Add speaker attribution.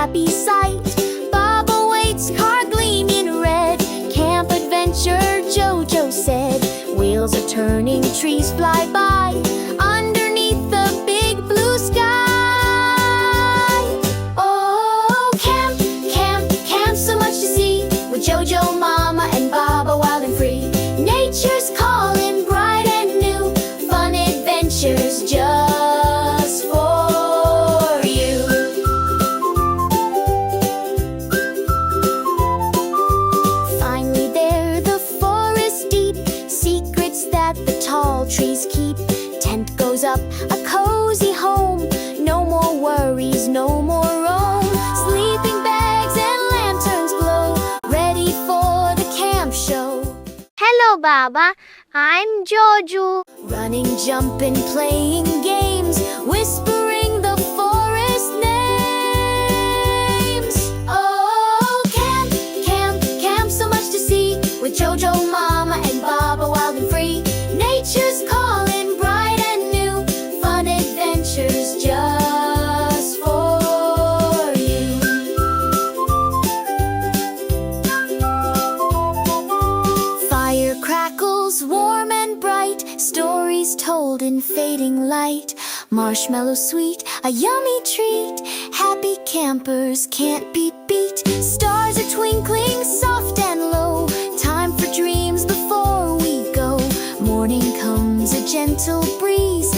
Speaker 1: happy sight. Baba waits, car gleaming red. Camp adventure, JoJo said. Wheels are turning, trees fly by. Underneath the big blue sky. Oh, camp, camp, camp, so much to see. With JoJo, Mama, and Baba, wild and free. Nature's calling, bright and new. Fun adventures just for you. Finally there, the forest deep. Secrets that the tall trees keep. Tent goes up, a cozy home. No more worries, no more roam. Sleeping bags and lanterns glow, ready for the camp show.
Speaker 2: Hello, Baba. I'm Jojo.
Speaker 1: Running, jumping, playing games, whispering the forest names. Oh, camp, camp, camp, so much to see. With JoJo, Mama, and Baba, wild and free. Nature's calling, bright and new. Fun adventures just for you. Fire crackles, warm and bright. Stories told in fading light. Marshmallows sweet, a yummy treat. Happy campers can't be beat. Stars are twinkling soft and low. Time for dreams before we go. Morning comes, a gentle breeze.